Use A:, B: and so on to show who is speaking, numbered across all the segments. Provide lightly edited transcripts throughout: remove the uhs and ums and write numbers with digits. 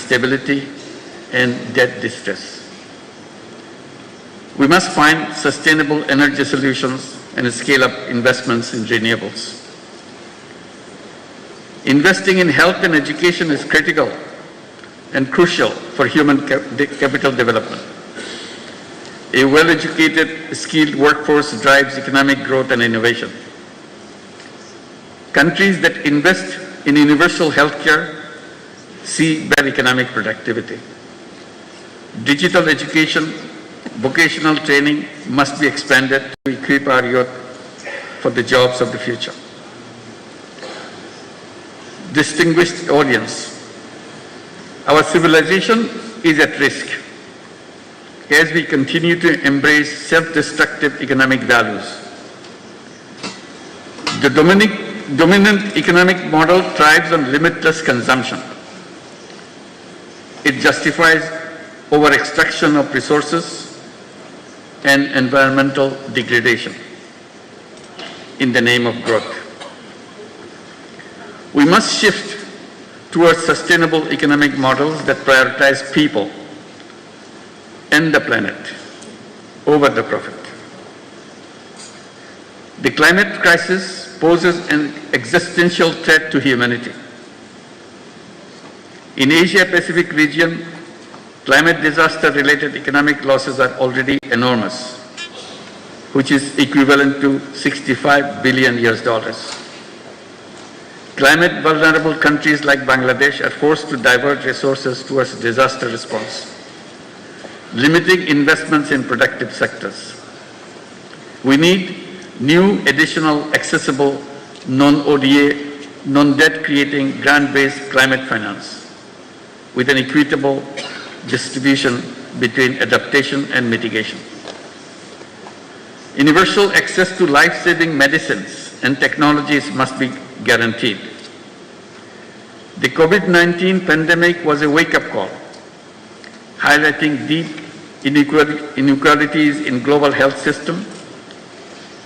A: stability and debt distress. We must find sustainable energy solutions and scale up investments in renewables. Investing in health and education is critical and crucial for human capital development. A well-educated, skilled workforce drives economic growth and innovation. Countries that invest in universal healthcare see better economic productivity. Digital education, vocational training must be expanded to equip our youth for the jobs of the future. Distinguished audience, our civilization is at risk as we continue to embrace self-destructive economic values. The dominant economic model thrives on limitless consumption. It justifies over-extraction of resources and environmental degradation in the name of growth. We must shift towards sustainable economic models that prioritize people and the planet over the profit. The climate crisis poses an existential threat to humanity. In Asia-Pacific region, climate disaster-related economic losses are already enormous, which is equivalent to $65 billion. Climate vulnerable countries like Bangladesh are forced to divert resources towards disaster response, limiting investments in productive sectors. We need new, additional, accessible, non-ODA, non-debt creating grant-based climate finance with an equitable distribution between adaptation and mitigation. Universal access to life-saving medicines and technologies must be guaranteed. The COVID-19 pandemic was a wake-up call, highlighting deep inequalities in global health system.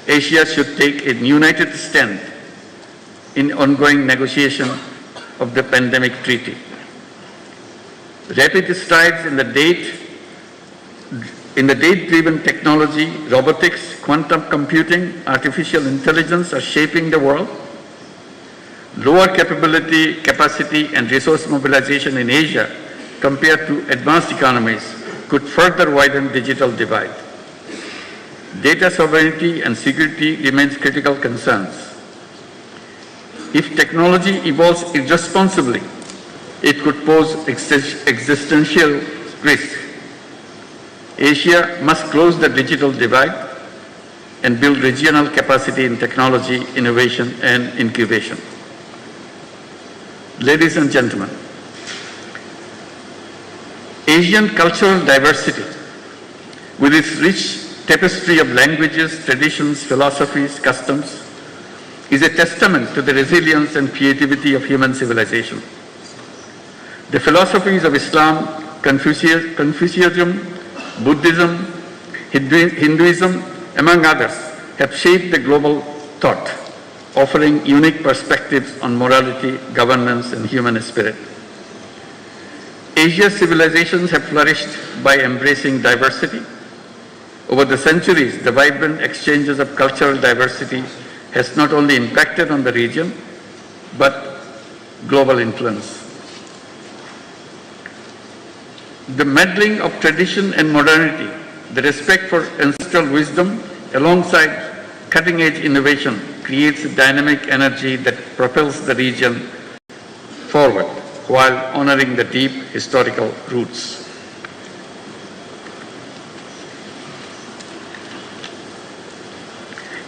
A: Asia should take a united stand in ongoing negotiation of the pandemic treaty. Rapid strides in the data-driven technology, robotics, quantum computing, artificial intelligence are shaping the world. Lower capacity and resource mobilization in Asia compared to advanced economies could further widen digital divide. Data sovereignty and security remains critical concerns. If technology evolves irresponsibly, it could pose existential risk. Asia must close the digital divide and build regional capacity in technology, innovation, and incubation. Ladies and gentlemen, Asian cultural diversity, with its rich tapestry of languages, traditions, philosophies, customs, is a testament to the resilience and creativity of human civilization. The philosophies of Islam, Confucianism, Buddhism, Hinduism, among others, have shaped the global thought, offering unique perspectives on morality, governance, and human spirit. Asia's civilizations have flourished by embracing diversity. Over the centuries, the vibrant exchanges of cultural diversity has not only impacted on the region, but global influence. The melding of tradition and modernity, the respect for ancestral wisdom, alongside cutting-edge innovation, creates a dynamic energy that propels the region forward while honoring the deep historical roots.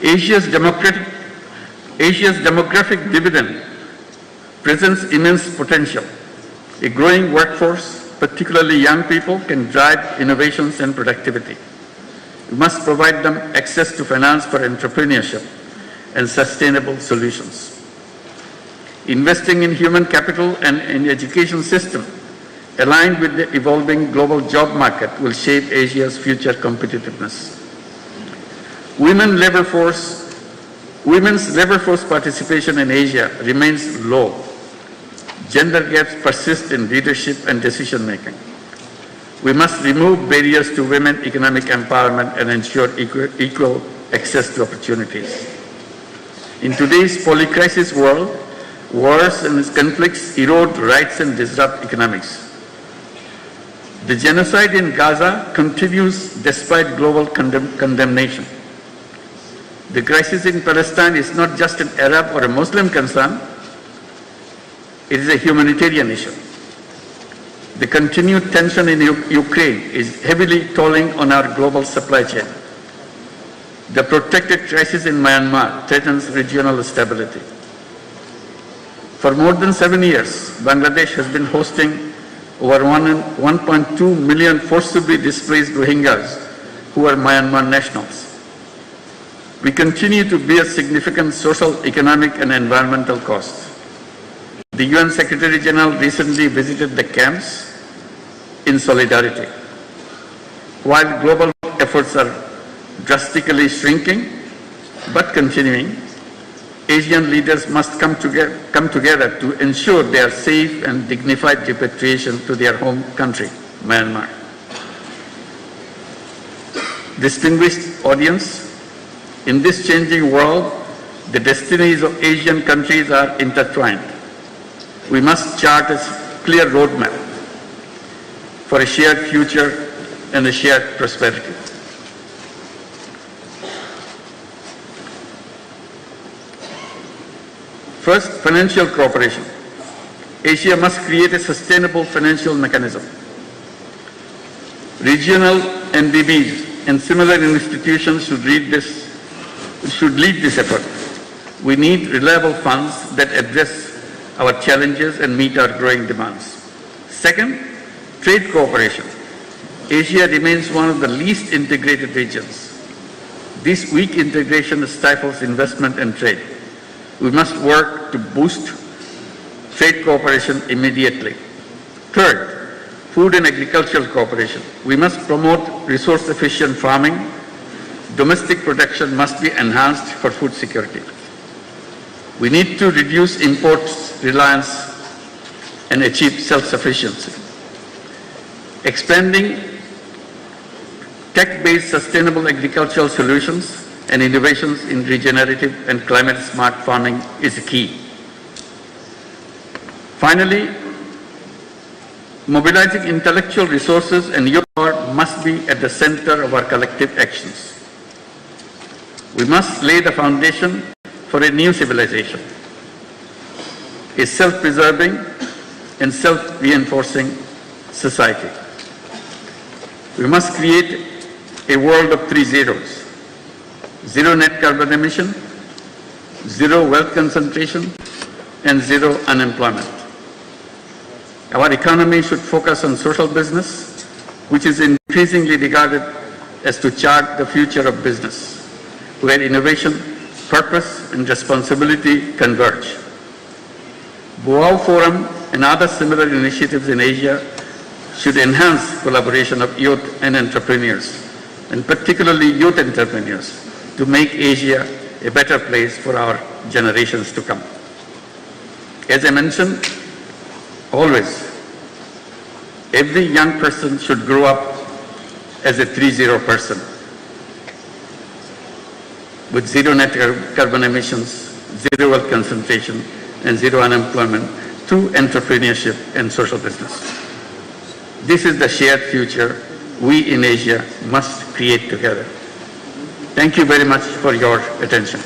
A: Asia's demographic dividend presents immense potential. A growing workforce, particularly young people, can drive innovations and productivity. We must provide them access to finance for entrepreneurship and sustainable solutions. Investing in human capital and in education system aligned with the evolving global job market will shape Asia's future competitiveness. Women's labor force participation in Asia remains low. Gender gaps persist in leadership and decision-making. We must remove barriers to women economic empowerment and ensure equal access to opportunities. In today's polycrisis world, wars and conflicts erode rights and disrupt economics. The genocide in Gaza continues despite global condemnation. The crisis in Palestine is not just an Arab or a Muslim concern, it is a humanitarian issue. The continued tension in Ukraine is heavily tolling on our global supply chain. The protracted crisis in Myanmar threatens regional stability. For more than 7 years, Bangladesh has been hosting over 1.2 million forcibly displaced Rohingyas who are Myanmar nationals. We continue to bear significant social, economic, and environmental costs. The UN Secretary General recently visited the camps in solidarity. While global efforts are drastically shrinking but continuing, Asian leaders must come together to ensure their safe and dignified repatriation to their home country, Myanmar. Distinguished audience, in this changing world, the destinies of Asian countries are intertwined. We must chart a clear roadmap for a shared future and a shared prosperity. First, financial cooperation. Asia must create a sustainable financial mechanism. Regional NDBs and similar institutions should lead this effort. We need reliable funds that address our challenges and meet our growing demands. Second, trade cooperation. Asia remains one of the least integrated regions. This weak integration stifles investment and trade. We must work to boost trade cooperation immediately. Third, food and agricultural cooperation. We must promote resource-efficient farming. Domestic production must be enhanced for food security. We need to reduce imports reliance and achieve self-sufficiency. Expanding tech-based sustainable agricultural solutions and innovations in regenerative and climate-smart farming is key. Finally, mobilizing intellectual resources and youth power must be at the center of our collective actions. We must lay the foundation for a new civilization, a self-preserving and self-reinforcing society. We must create a world of 3 zeros: zero net carbon emission, zero wealth concentration, and zero unemployment. Our economy should focus on social business, which is increasingly regarded as to chart the future of business, where innovation, purpose, and responsibility converge. Boao Forum and other similar initiatives in Asia should enhance collaboration of youth and entrepreneurs, and particularly youth entrepreneurs, to make Asia a better place for our generations to come. As I mentioned, always, every young person should grow up as a 3-0 person, with zero net carbon emissions, zero wealth concentration, and zero unemployment through entrepreneurship and social business. This is the shared future we in Asia must create together. Thank you very much for your attention.